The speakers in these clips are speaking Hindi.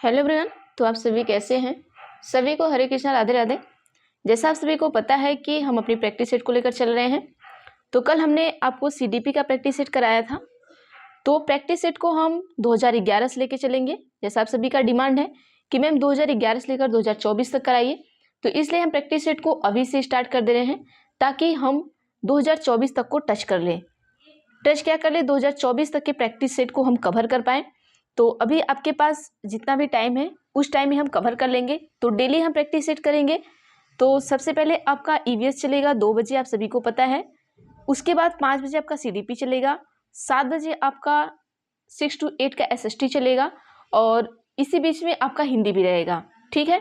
Hello everyone. तो आप सभी कैसे हैं? सभी को हरे कृष्णा, राधे राधे। जैसा आप सभी को पता है कि हम अपनी प्रैक्टिस सेट को लेकर चल रहे हैं। तो कल हमने आपको सीडीपी का प्रैक्टिस सेट कराया था। तो प्रैक्टिस सेट को हम 2011 से लेकर चलेंगे। जैसा आप सभी का डिमांड है कि मैम 2011 से लेकर 2024 तक कराइए, तो इसलिए हम प्रैक्टिस सेट को अभी से स्टार्ट कर दे रहे हैं ताकि हम 2024 तक को टच कर लें। टच क्या कर ले, 2024 तक के प्रैक्टिस सेट को हम कवर कर पाएँ। तो अभी आपके पास जितना भी टाइम है उस टाइम में हम कवर कर लेंगे। तो डेली हम प्रैक्टिस सेट करेंगे। तो सबसे पहले आपका ईवीएस चलेगा 2 बजे, आप सभी को पता है। उसके बाद 5 बजे आपका सीडीपी चलेगा, 7 बजे आपका 6 to 8 का एसएसटी चलेगा और इसी बीच में आपका हिंदी भी रहेगा। ठीक है,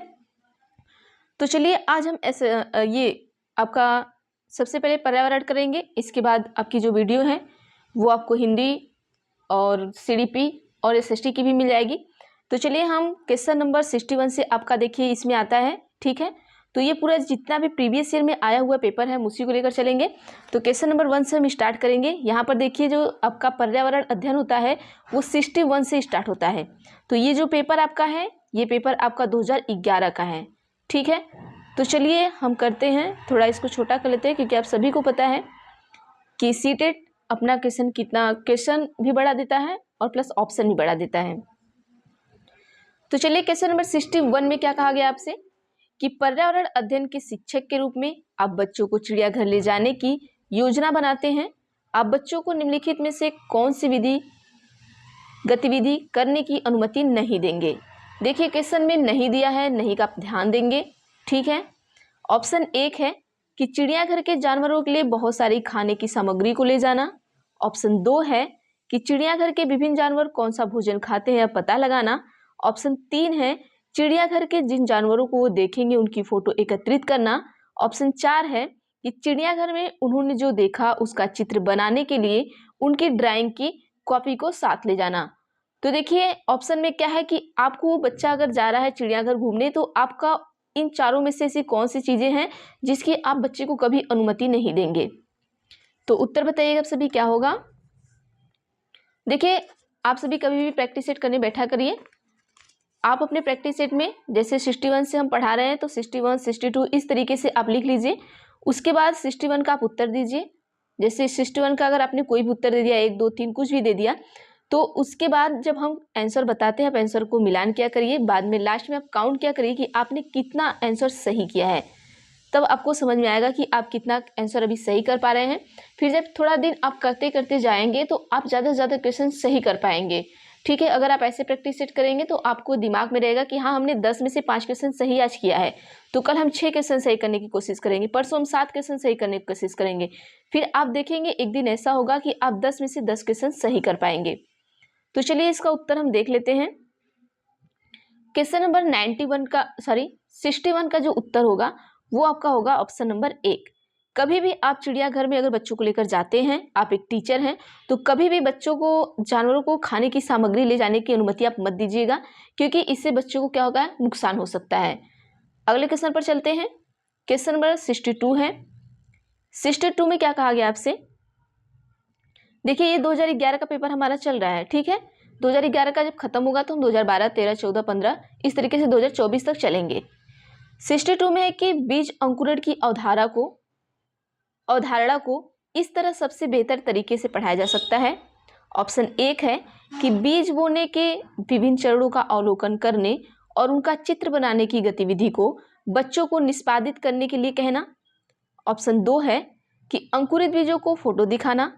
तो चलिए आज हम ये आपका सबसे पहले पर्यावरण करेंगे। इसके बाद आपकी जो वीडियो है वो आपको हिंदी और सीडीपी और एसएसटी की भी मिल जाएगी। तो चलिए हम क्वेश्चन नंबर 61 से आपका देखिए इसमें आता है। ठीक है, तो ये पूरा जितना भी प्रीवियस ईयर में आया हुआ पेपर है हम उसी को लेकर चलेंगे। तो क्वेश्चन नंबर 1 से हम स्टार्ट करेंगे। यहाँ पर देखिए जो आपका पर्यावरण अध्ययन होता है वो 61 से स्टार्ट होता है। तो ये जो पेपर आपका है ये पेपर आपका 2011 का है। ठीक है, तो चलिए हम करते हैं, थोड़ा इसको छोटा कर लेते हैं क्योंकि आप सभी को पता है कि सीटेट अपना क्वेश्चन भी बढ़ा देता है और प्लस ऑप्शन भी बढ़ा देता है। तो चलिए क्वेश्चन नंबर 61 में क्या कहा गया आपसे कि पर्यावरण अध्ययन के शिक्षक के रूप में आप बच्चों को चिड़ियाघर ले जाने की योजना बनाते हैं। आप बच्चों को निम्नलिखित में से कौन सी गतिविधि करने की अनुमति नहीं देंगे। देखिए क्वेश्चन में नहीं दिया है, नहीं का आप ध्यान देंगे। ठीक है, ऑप्शन 1 है कि चिड़ियाघर के जानवरों के लिए बहुत सारी खाने की सामग्री को ले जाना। ऑप्शन 2 है कि चिड़ियाघर के विभिन्न जानवर कौन सा भोजन खाते हैं पता लगाना। ऑप्शन 3 है चिड़ियाघर के जिन जानवरों को वो देखेंगे उनकी फोटो एकत्रित करना। ऑप्शन 4 है कि चिड़ियाघर में उन्होंने जो देखा उसका चित्र बनाने के लिए उनकी ड्राइंग की कॉपी को साथ ले जाना। तो देखिए ऑप्शन में क्या है कि आपको वो बच्चा अगर जा रहा है चिड़ियाघर घूमने तो आपका इन चारों में से ऐसी कौन सी चीजें हैं जिसकी आप बच्चे को कभी अनुमति नहीं देंगे। तो उत्तर बताइएगा आप सभी क्या होगा। देखिए आप सभी कभी भी प्रैक्टिस सेट करने बैठा करिए। आप अपने प्रैक्टिस सेट में जैसे 61 से हम पढ़ा रहे हैं तो 61, 62 इस तरीके से आप लिख लीजिए। उसके बाद 61 का आप उत्तर दीजिए। जैसे 61 का अगर आपने कोई भी उत्तर दे दिया, 1 2 3 कुछ भी दे दिया, तो उसके बाद जब हम आंसर बताते हैं आप आंसर को मिलान किया करिए। बाद में लास्ट में आप काउंट किया करिए कि आपने कितना आंसर सही किया है। तब आपको समझ में आएगा कि आप कितना आंसर अभी सही कर पा रहे हैं। फिर जब थोड़ा दिन आप करते करते जाएंगे तो आप ज़्यादा से ज़्यादा क्वेश्चन सही कर पाएंगे। ठीक है, अगर आप ऐसे प्रैक्टिस सेट करेंगे तो आपको दिमाग में रहेगा कि हाँ हमने 10 में से 5 क्वेश्चन सही आज किया है, तो कल हम 6 क्वेश्चन सही करने की कोशिश करेंगे, परसों हम 7 क्वेश्चन सही करने की कोशिश करेंगे। फिर आप देखेंगे एक दिन ऐसा होगा कि आप 10 में से 10 क्वेश्चन सही कर पाएंगे। तो चलिए इसका उत्तर हम देख लेते हैं। क्वेश्चन नंबर 61 का जो उत्तर होगा वो आपका होगा ऑप्शन नंबर 1। कभी भी आप चिड़ियाघर में अगर बच्चों को लेकर जाते हैं, आप एक टीचर हैं, तो कभी भी बच्चों को जानवरों को खाने की सामग्री ले जाने की अनुमति आप मत दीजिएगा क्योंकि इससे बच्चों को क्या होगा, नुकसान हो सकता है। अगले क्वेश्चन पर चलते हैं। क्वेश्चन नंबर 62 है। 62 में क्या कहा गया आपसे, देखिए ये 2011 का पेपर हमारा चल रहा है। ठीक है, 2011 का जब खत्म होगा तो हम 2012, 13, 14, 15 इस तरीके से 2024 तक चलेंगे। 62 में है कि बीज अंकुरण की अवधारणा को इस तरह सबसे बेहतर तरीके से पढ़ाया जा सकता है। ऑप्शन 1 है कि बीज बोने के विभिन्न चरणों का अवलोकन करने और उनका चित्र बनाने की गतिविधि को बच्चों को निष्पादित करने के लिए कहना। ऑप्शन 2 है कि अंकुरित बीजों को फोटो दिखाना।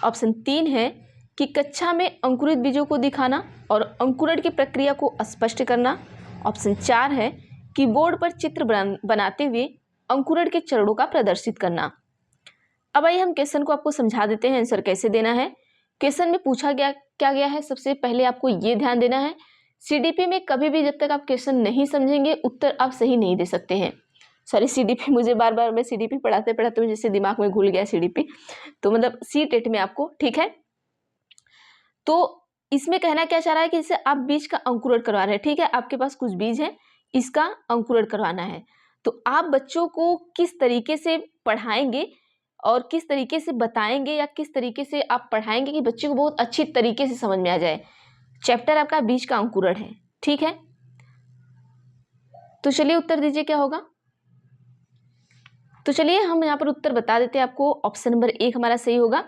ऑप्शन 3 है कि कक्षा में अंकुरित बीजों को दिखाना और अंकुरण की प्रक्रिया को स्पष्ट करना। ऑप्शन 4 है कि बोर्ड पर चित्र बनाते हुए अंकुरण के चरणों का प्रदर्शित करना। अब आइए हम क्वेश्चन को आपको समझा देते हैं आंसर कैसे देना है। क्वेश्चन में पूछा गया है, सबसे पहले आपको ये ध्यान देना है, सीडीपी में कभी भी जब तक आप क्वेश्चन नहीं समझेंगे उत्तर आप सही नहीं दे सकते हैं। सॉरी सीडीपी, मुझे बार बार मैं सीडीपी पढ़ाते पढ़ाते मुझे जैसे दिमाग में घुल गया सीडीपी, तो मतलब सीटेट में आपको। ठीक है, तो इसमें कहना क्या चाह रहा है कि इसे आप बीज का अंकुरण करवा रहे हैं। ठीक है, आपके पास कुछ बीज है, इसका अंकुरण करवाना है। तो आप बच्चों को किस तरीके से पढ़ाएंगे और किस तरीके से बताएंगे या किस तरीके से आप पढ़ाएंगे कि बच्चे को बहुत अच्छी तरीके से समझ में आ जाए। चैप्टर आपका बीज का अंकुरण है। ठीक है, तो चलिए उत्तर दीजिए क्या होगा। तो चलिए हम यहाँ पर उत्तर बता देते हैं आपको। ऑप्शन नंबर 1 हमारा सही होगा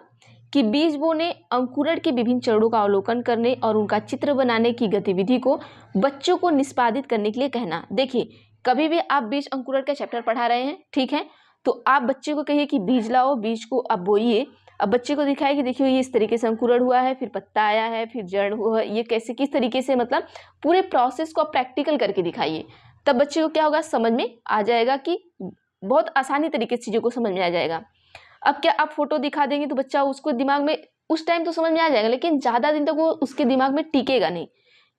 कि बीज बोने, अंकुरण के विभिन्न चरणों का अवलोकन करने और उनका चित्र बनाने की गतिविधि को बच्चों को निष्पादित करने के लिए कहना। देखिए, कभी भी आप बीज अंकुरण का चैप्टर पढ़ा रहे हैं, ठीक है, तो आप बच्चे को कहिए कि बीज लाओ, बीज को आप बोइए। अब बच्चे को दिखाए कि देखिए ये इस तरीके से अंकुरण हुआ है, फिर पत्ता आया है, फिर जड़ हुआ, ये कैसे किस तरीके से, मतलब पूरे प्रोसेस को आप प्रैक्टिकल करके दिखाइए। तब बच्चे को क्या होगा, समझ में आ जाएगा, कि बहुत आसानी तरीके से चीज़ों को समझ में आ जाएगा। अब क्या आप फोटो दिखा देंगे तो बच्चा उसको दिमाग में उस टाइम तो समझ में आ जाएगा, लेकिन ज़्यादा दिन तक वो उसके दिमाग में टिकेगा नहीं,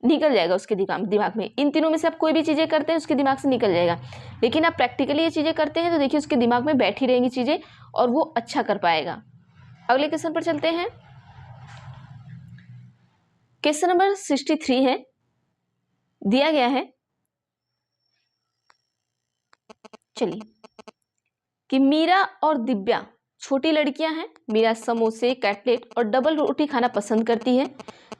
निकल जाएगा उसके दिमाग में। इन तीनों में से आप कोई भी चीज़ें करते हैं उसके दिमाग से निकल जाएगा, लेकिन आप प्रैक्टिकली ये चीज़ें करते हैं तो देखिए उसके दिमाग में बैठी रहेंगी चीज़ें और वो अच्छा कर पाएगा। अगले क्वेश्चन पर चलते हैं। क्वेश्चन नंबर 63 है, दिया गया है, चलिए, कि मीरा और दिव्या छोटी लड़कियां हैं। मीरा समोसे, कटलेट और डबल रोटी खाना पसंद करती है,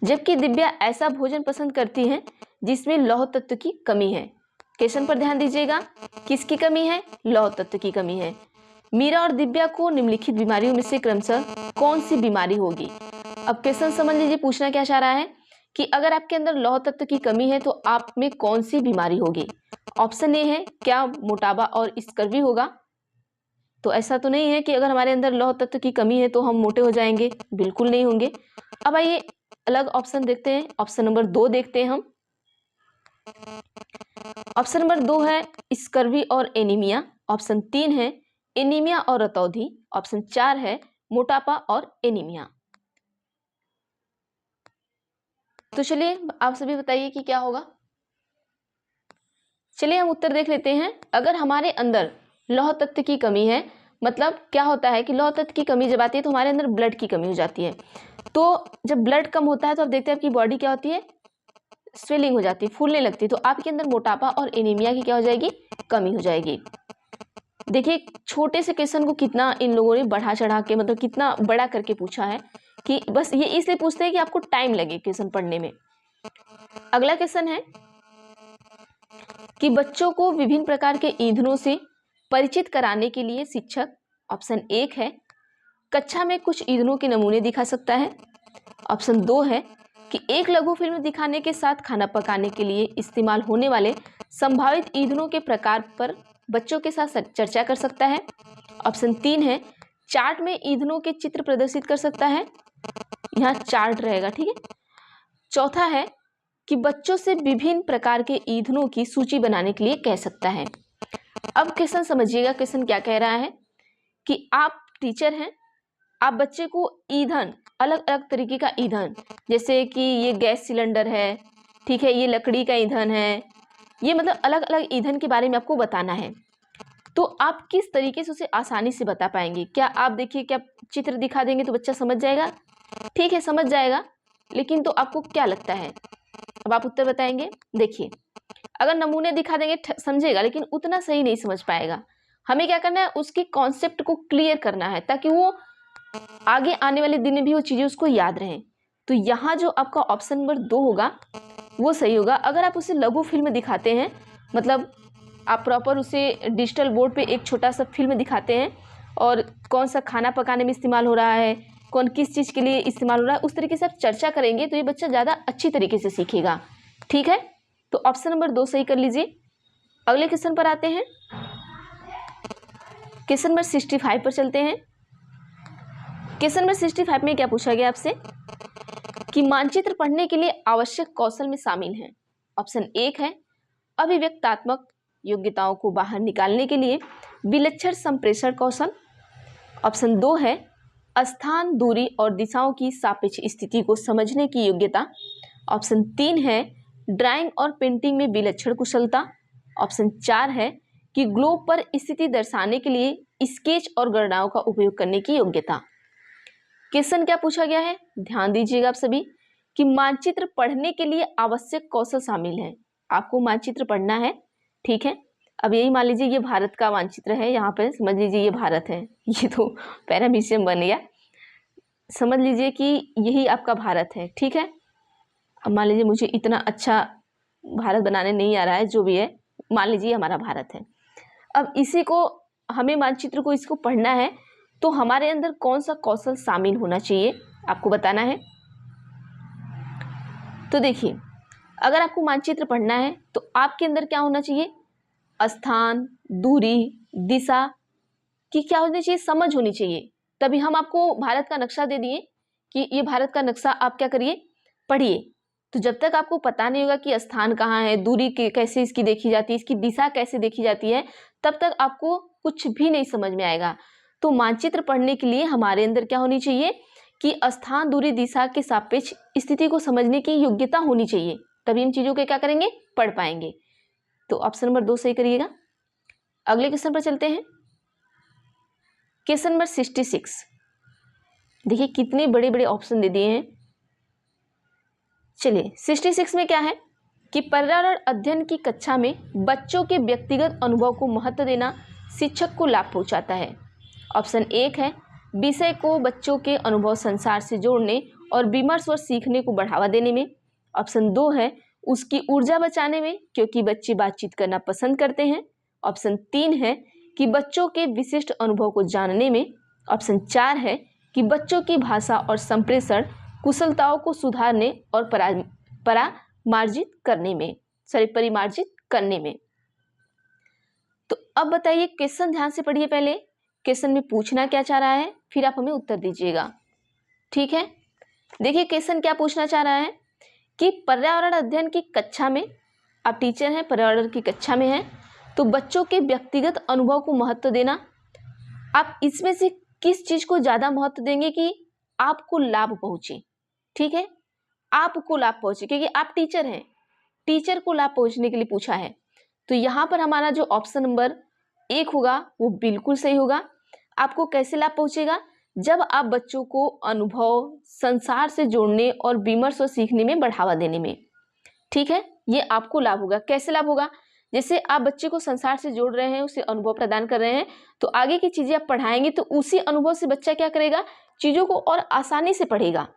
जबकि दिव्या ऐसा भोजन पसंद करती है जिसमें लौह तत्व की कमी है। क्वेश्चन पर ध्यान दीजिएगा, किसकी कमी है, लौह तत्व की कमी है। मीरा और दिव्या को निम्नलिखित बीमारियों में से क्रमशः कौन सी बीमारी होगी। अब क्वेश्चन समझ लीजिए, पूछना क्या चाह रहा है कि अगर आपके अंदर लौह तत्व की कमी है तो आप में कौन सी बीमारी होगी। ऑप्शन ए है, क्या मोटापा और स्कर्वी होगा। तो ऐसा तो नहीं है कि अगर हमारे अंदर लौह तत्व की कमी है तो हम मोटे हो जाएंगे, बिल्कुल नहीं होंगे। अब आइए अलग ऑप्शन देखते हैं। ऑप्शन नंबर 2 देखते हैं हम। ऑप्शन नंबर 2 है स्कर्वी और एनीमिया। ऑप्शन 3 है एनीमिया और रतौंधी। ऑप्शन 4 है मोटापा और एनीमिया। तो चलिए आप सभी बताइए कि क्या होगा। चलिए हम उत्तर देख लेते हैं। अगर हमारे अंदर लौह तत्व की कमी है, मतलब क्या होता है कि लौह तत्व की कमी जब आती है तो हमारे अंदर ब्लड की कमी हो जाती है। तो जब ब्लड कम होता है तो आप देखते हैं आपकी बॉडी क्या होती है, स्वेलिंग हो जाती है, फूलने लगती है। तो आपके अंदर मोटापा और एनीमिया की क्या हो जाएगी, कमी हो जाएगी। देखिए छोटे से क्वेश्चन को कितना इन लोगों ने बढ़ा चढ़ा के, मतलब कितना बड़ा करके पूछा है, कि बस ये इसलिए पूछते हैं कि आपको टाइम लगे क्वेश्चन पढ़ने में। अगला क्वेश्चन है कि बच्चों को विभिन्न प्रकार के ईंधनों से परिचित कराने के लिए शिक्षक, ऑप्शन 1 है कक्षा में कुछ ईंधनों के नमूने दिखा सकता है। ऑप्शन 2 है कि एक लघु फिल्म दिखाने के साथ खाना पकाने के लिए इस्तेमाल होने वाले संभावित ईंधनों के प्रकार पर बच्चों के साथ चर्चा कर सकता है। ऑप्शन 3 है चार्ट में ईंधनों के चित्र प्रदर्शित कर सकता है, यहाँ चार्ट रहेगा, ठीक है। चौथा है कि बच्चों से विभिन्न प्रकार के ईंधनों की सूची बनाने के लिए कह सकता है। अब क्वेश्चन समझिएगा, क्वेश्चन क्या कह रहा है कि आप टीचर हैं, आप बच्चे को ईंधन, अलग अलग तरीके का ईंधन, जैसे कि ये गैस सिलेंडर है, ठीक है, ये लकड़ी का ईंधन है, ये मतलब अलग अलग ईंधन के बारे में आपको बताना है। तो आप किस तरीके से उसे आसानी से बता पाएंगे। क्या आप देखिए, क्या चित्र दिखा देंगे तो बच्चा समझ जाएगा, ठीक है समझ जाएगा, लेकिन तो आपको क्या लगता है, अब आप उत्तर बताएंगे। देखिए अगर नमूने दिखा देंगे समझेगा, लेकिन उतना सही नहीं समझ पाएगा। हमें क्या करना है, उसके कॉन्सेप्ट को क्लियर करना है ताकि वो आगे आने वाले दिन में भी वो चीज़ें उसको याद रहें। तो यहाँ जो आपका ऑप्शन नंबर 2 होगा वो सही होगा। अगर आप उसे लघु फिल्म दिखाते हैं, मतलब आप प्रॉपर उसे डिजिटल बोर्ड पे एक छोटा सा फिल्म दिखाते हैं और कौन सा खाना पकाने में इस्तेमाल हो रहा है, कौन किस चीज़ के लिए इस्तेमाल हो रहा है, उस तरीके से आप चर्चा करेंगे तो ये बच्चा ज़्यादा अच्छी तरीके से सीखेगा, ठीक है। तो ऑप्शन नंबर 2 सही कर लीजिए। अगले क्वेश्चन पर आते हैं। क्वेश्चन नंबर 65 पर चलते हैं। क्वेश्चन नंबर 65 में क्या पूछा गया आपसे कि मानचित्र पढ़ने के लिए आवश्यक कौशल में शामिल हैं। ऑप्शन 1 है अभिव्यक्तात्मक योग्यताओं को बाहर निकालने के लिए विलक्षण संप्रेषण कौशल। ऑप्शन 2 है स्थान, दूरी और दिशाओं की सापेक्ष स्थिति को समझने की योग्यता। ऑप्शन 3 है ड्राइंग और पेंटिंग में विलक्षण कुशलता। ऑप्शन 4 है कि ग्लोब पर स्थिति दर्शाने के लिए स्केच और गणनाओं का उपयोग करने की योग्यता। क्वेश्चन क्या पूछा गया है, ध्यान दीजिएगा आप सभी, कि मानचित्र पढ़ने के लिए आवश्यक कौशल शामिल है। आपको मानचित्र पढ़ना है, ठीक है। अब यही मान लीजिए ये भारत का मानचित्र है, यहाँ पे समझ लीजिए ये भारत है, ये तो पैरामीशियम बन गया, समझ लीजिए कि यही आपका भारत है, ठीक है। अब मान लीजिए मुझे इतना अच्छा भारत बनाने नहीं आ रहा है, जो भी है मान लीजिए हमारा भारत है। अब इसी को हमें मानचित्र को इसको पढ़ना है तो हमारे अंदर कौन सा कौशल शामिल होना चाहिए आपको बताना है। तो देखिए, अगर आपको मानचित्र पढ़ना है तो आपके अंदर क्या होना चाहिए, स्थान, दूरी, दिशा की क्या होनी चाहिए, समझ होनी चाहिए। तभी हम आपको भारत का नक्शा दे दिए कि ये भारत का नक्शा आप क्या करिए, पढ़िए। तो जब तक आपको पता नहीं होगा कि स्थान कहाँ है, दूरी कैसे इसकी देखी जाती है, इसकी दिशा कैसे देखी जाती है, तब तक आपको कुछ भी नहीं समझ में आएगा। तो मानचित्र पढ़ने के लिए हमारे अंदर क्या होनी चाहिए कि स्थान, दूरी, दिशा के सापेक्ष स्थिति को समझने की योग्यता होनी चाहिए, तभी इन चीजों के क्या करेंगे, पढ़ पाएंगे। तो ऑप्शन नंबर 2 सही करिएगा। अगले क्वेश्चन पर चलते हैं। Question number 66। देखिए कितने बड़े बड़े ऑप्शन दे दिए हैं। चलिए 66 में क्या है कि पर्यावरण अध्ययन की कक्षा में बच्चों के व्यक्तिगत अनुभव को महत्व देना शिक्षक को लाभ पहुंचाता है। ऑप्शन 1 है विषय को बच्चों के अनुभव संसार से जोड़ने और विमर्श और सीखने को बढ़ावा देने में। ऑप्शन 2 है उसकी ऊर्जा बचाने में, क्योंकि बच्चे बातचीत करना पसंद करते हैं। ऑप्शन 3 है कि बच्चों के विशिष्ट अनुभव को जानने में। ऑप्शन 4 है कि बच्चों की भाषा और संप्रेषण कुशलताओं को सुधारने और परिमार्जित करने में। तो अब बताइए, क्वेश्चन ध्यान से पढ़िए। पहले क्वेश्चन में पूछना क्या चाह रहा है, फिर आप हमें उत्तर दीजिएगा, ठीक है। देखिए क्वेश्चन क्या पूछना चाह रहा है कि पर्यावरण अध्ययन की कक्षा में, आप टीचर हैं, पर्यावरण की कक्षा में हैं, तो बच्चों के व्यक्तिगत अनुभव को महत्व देना, आप इसमें से किस चीज को ज्यादा महत्व देंगे कि आपको लाभ पहुंचे, ठीक है, आपको लाभ पहुंचे, क्योंकि आप टीचर हैं, टीचर को लाभ पहुंचने के लिए पूछा है। तो यहां पर हमारा जो ऑप्शन नंबर 1 होगा वो बिल्कुल सही होगा। आपको कैसे लाभ पहुंचेगा, जब आप बच्चों को अनुभव संसार से जोड़ने और विमर्श और सीखने में बढ़ावा देने में, ठीक है, ये आपको लाभ होगा। कैसे लाभ होगा, जैसे आप बच्चे को संसार से जोड़ रहे हैं, उसे अनुभव प्रदान कर रहे हैं, तो आगे की चीजें आप पढ़ाएंगे तो उसी अनुभव से बच्चा क्या करेगा, चीजों को और आसानी से पढ़ेगा।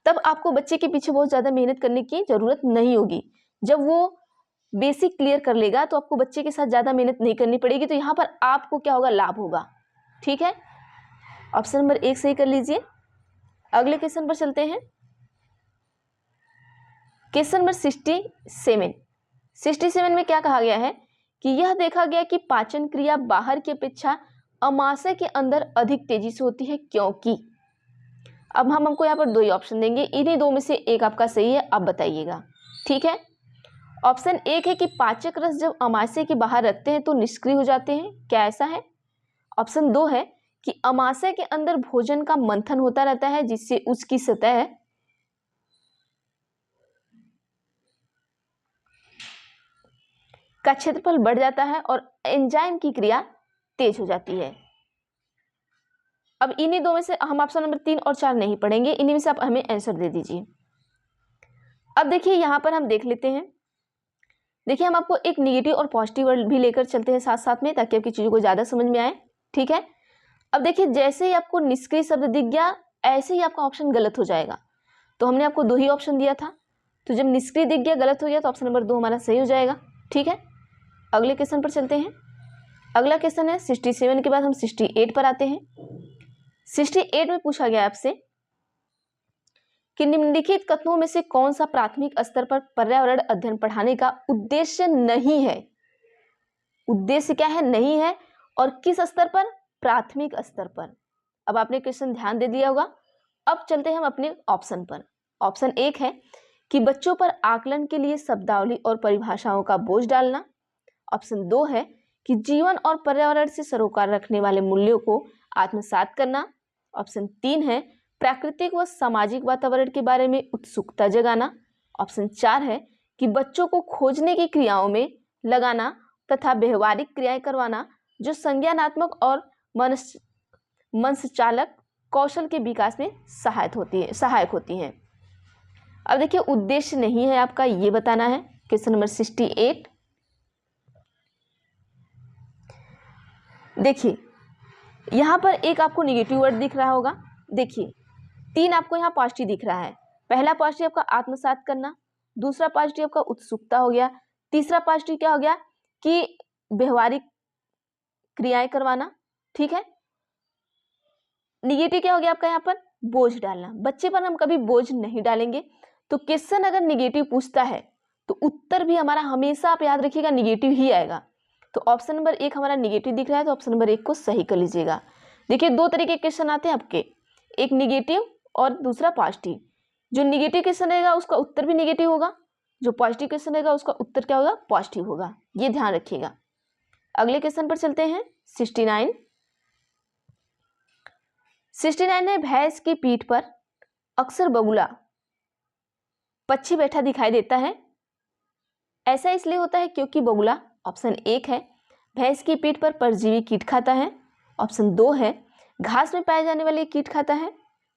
तब आपको बच्चे के पीछे बहुत ज्यादा मेहनत करने की जरूरत नहीं होगी। जब वो बेसिक क्लियर कर लेगा तो आपको बच्चे के साथ ज्यादा मेहनत नहीं करनी पड़ेगी। तो यहाँ पर आपको क्या होगा, लाभ होगा, ठीक है। ऑप्शन नंबर 1 सही कर लीजिए। अगले क्वेश्चन पर चलते हैं। क्वेश्चन नंबर 67 में क्या कहा गया है कि यह देखा गया कि पाचन क्रिया बाहर की अपेक्षा अमाशय के अंदर अधिक तेजी से होती है, क्योंकि। अब हम हमको यहाँ पर 2 ही ऑप्शन देंगे, इन्हीं 2 में से एक आपका सही है, आप बताइएगा, ठीक है। ऑप्शन 1 है कि पाचक रस जब अमाशय के बाहर रखते हैं तो निष्क्रिय हो जाते हैं, क्या ऐसा है। ऑप्शन 2 है कि अमाशय के अंदर भोजन का मंथन होता रहता है जिससे उसकी सतह का क्षेत्रफल बढ़ जाता है और एंजाइम की क्रिया तेज हो जाती है। अब इन्हीं 2 में से हम ऑप्शन नंबर 3 और 4 नहीं पढ़ेंगे, इन्हीं में से आप हमें आंसर दे दीजिए। अब देखिए यहां पर हम देख लेते हैं। देखिए हम आपको एक नेगेटिव और पॉजिटिव वर्ड भी लेकर चलते हैं साथ साथ में, ताकि आपकी चीजों को ज्यादा समझ में आए, ठीक है। अब देखिए जैसे ही आपको निष्क्रिय शब्द दिख गया, ऐसे ही आपका ऑप्शन गलत हो जाएगा। तो हमने आपको 2 ही ऑप्शन दिया था, तो जब निष्क्रिय दिख गया, गलत हो गया, तो ऑप्शन नंबर 2 हमारा सही हो जाएगा, ठीक है। अगले क्वेश्चन पर चलते हैं। अगला क्वेश्चन है 67 के बाद हम 68 पर आते हैं। 68 में पूछा गया आपसे कि निम्नलिखित कथनों में से कौन सा प्राथमिक स्तर पर पर्यावरण अध्ययन पढ़ाने का उद्देश्य नहीं है। उद्देश्य क्या है, नहीं है, और किस स्तर पर, प्राथमिक स्तर पर। अब आपने क्वेश्चन ध्यान दे दिया होगा। अब चलते हैं हम अपने ऑप्शन पर। ऑप्शन 1 है कि बच्चों पर आकलन के लिए शब्दावली और परिभाषाओं का बोझ डालना। ऑप्शन 2 है कि जीवन और पर्यावरण से सरोकार रखने वाले मूल्यों को आत्मसात करना। ऑप्शन 3 है प्राकृतिक व सामाजिक वातावरण के बारे में उत्सुकता जगाना। ऑप्शन 4 है कि बच्चों को खोजने की क्रियाओं में लगाना तथा व्यवहारिक क्रियाएं करवाना जो संज्ञानात्मक और मनसचालक कौशल के विकास में सहायक होती हैं। अब देखिए उद्देश्य नहीं है आपका, ये बताना है। Question number 68। देखिए यहां पर एक आपको निगेटिव वर्ड दिख रहा होगा, देखिए 3 आपको यहाँ पॉजिटिव दिख रहा है। पहला पॉजिटिव आपका आत्मसात करना, दूसरा पॉजिटिव आपका उत्सुकता हो गया, तीसरा पॉजिटिव क्या हो गया कि व्यवहारिक क्रियाएं करवाना, ठीक है। निगेटिव क्या हो गया आपका यहाँ पर, बोझ डालना। बच्चे पर हम कभी बोझ नहीं डालेंगे। तो क्वेश्चन अगर निगेटिव पूछता है तो उत्तर भी हमारा हमेशा आप याद रखिएगा निगेटिव ही आएगा। तो ऑप्शन नंबर 1 हमारा निगेटिव दिख रहा है, तो ऑप्शन नंबर 1 को सही कर लीजिएगा। देखिए 2 तरीके के क्वेश्चन आते हैं आपके, एक निगेटिव और दूसरा पॉजिटिव। जो निगेटिव क्वेश्चन रहेगा उसका उत्तर भी निगेटिव होगा, जो पॉजिटिव क्वेश्चन रहेगा उसका उत्तर क्या होगा, पॉजिटिव होगा। ये ध्यान रखिएगा। अगले क्वेश्चन पर चलते हैं। 69 है, भैंस की पीठ पर अक्सर बगुला पक्षी बैठा दिखाई देता है। ऐसा इसलिए होता है क्योंकि बगुला, ऑप्शन 1 है, भैंस की पीठ पर परजीवी कीट खाता है। ऑप्शन 2 है, घास में पाए जाने वाले कीट खाता है।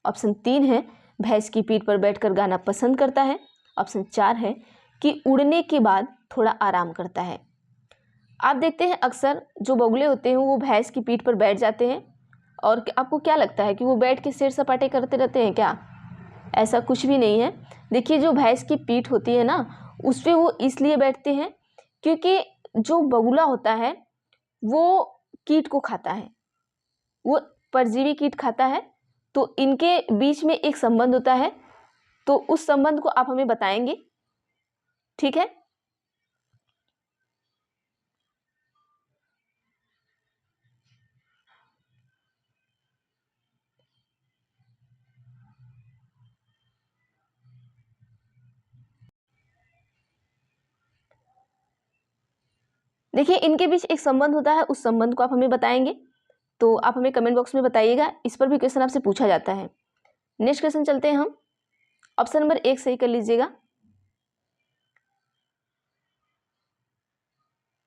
ऑप्शन 3 है, भैंस की पीठ पर बैठकर गाना पसंद करता है। ऑप्शन 4 है कि उड़ने के बाद थोड़ा आराम करता है। आप देखते हैं अक्सर जो बगुले होते हैं वो भैंस की पीठ पर बैठ जाते हैं, और आपको क्या लगता है कि वो बैठ के सैर सपाटे करते रहते हैं क्या? ऐसा कुछ भी नहीं है। देखिए जो भैंस की पीठ होती है ना, उस पर वो इसलिए बैठते हैं क्योंकि जो बगुला होता है वो कीट को खाता है, वो परजीवी कीट खाता है। तो इनके बीच में एक संबंध होता है, तो उस संबंध को आप हमें बताएंगे, ठीक है। देखिए इनके बीच एक संबंध होता है, उस संबंध को आप हमें बताएंगे, तो आप हमें कमेंट बॉक्स में बताइएगा। इस पर भी क्वेश्चन आपसे पूछा जाता है। नेक्स्ट क्वेश्चन चलते हैं हम। ऑप्शन नंबर 1 सही कर लीजिएगा।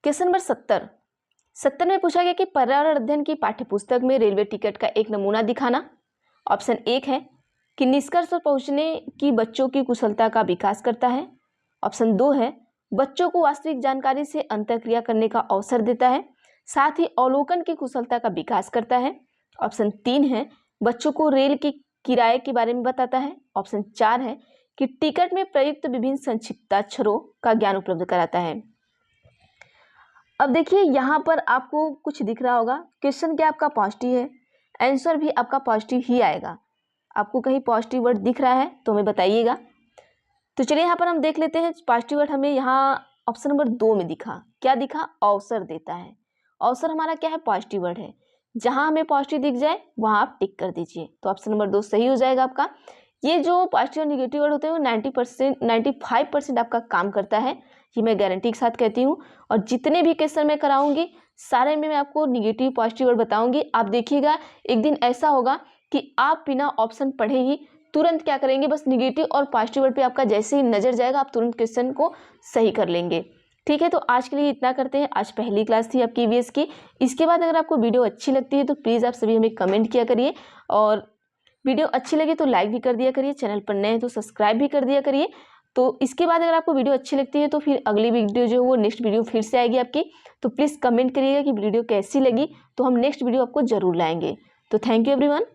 क्वेश्चन नंबर 70 में पूछा गया कि पर्यावरण अध्ययन की पाठ्यपुस्तक में रेलवे टिकट का एक नमूना दिखाना। ऑप्शन 1 है कि निष्कर्ष पर पहुंचने की बच्चों की कुशलता का विकास करता है। ऑप्शन 2 है बच्चों को वास्तविक जानकारी से अंतःक्रिया करने का अवसर देता है, साथ ही अवलोकन की कुशलता का विकास करता है। ऑप्शन 3 है बच्चों को रेल की किराए के बारे में बताता है। ऑप्शन 4 है कि टिकट में प्रयुक्त विभिन्न संक्षिप्ताक्षरों का ज्ञान उपलब्ध कराता है। अब देखिए यहाँ पर आपको कुछ दिख रहा होगा, क्वेश्चन क्या आपका पॉजिटिव है, आंसर भी आपका पॉजिटिव ही आएगा। आपको कहीं पॉजिटिव वर्ड दिख रहा है तो हमें बताइएगा। तो चलिए यहाँ पर हम देख लेते हैं। पॉजिटिव वर्ड हमें यहाँ ऑप्शन नंबर 2 में दिखा, क्या दिखा, अवसर देता है। अवसर हमारा क्या है, पॉजिटिव वर्ड है। जहाँ हमें पॉजिटिव दिख जाए वहाँ आप टिक कर दीजिए, तो ऑप्शन नंबर 2 सही हो जाएगा आपका। ये जो पॉजिटिव और निगेटिव वर्ड होते हैं वो 95% आपका काम करता है, ये मैं गारंटी के साथ कहती हूँ। और जितने भी क्वेश्चन मैं कराऊंगी सारे में मैं आपको निगेटिव पॉजिटिव वर्ड बताऊंगी। आप देखिएगा एक दिन ऐसा होगा कि आप बिना ऑप्शन पढ़े ही तुरंत क्या करेंगे, बस निगेटिव और पॉजिटिव वर्ड पे आपका जैसे ही नजर जाएगा आप तुरंत क्वेश्चन को सही कर लेंगे, ठीक है। तो आज के लिए इतना करते हैं। आज पहली क्लास थी आपकी ईवीएस की। इसके बाद अगर आपको वीडियो अच्छी लगती है तो प्लीज़ आप सभी हमें कमेंट किया करिए, और वीडियो अच्छी लगे तो लाइक भी कर दिया करिए, चैनल पर नए हैं तो सब्सक्राइब भी कर दिया करिए। तो इसके बाद अगर आपको वीडियो अच्छी लगती है तो फिर अगली वीडियो जो है वो नेक्स्ट वीडियो फिर से आएगी आपकी। तो प्लीज़ कमेंट करिएगा कि वीडियो कैसी लगी, तो हम नेक्स्ट वीडियो आपको ज़रूर लाएंगे। तो थैंक यू एवरीवन।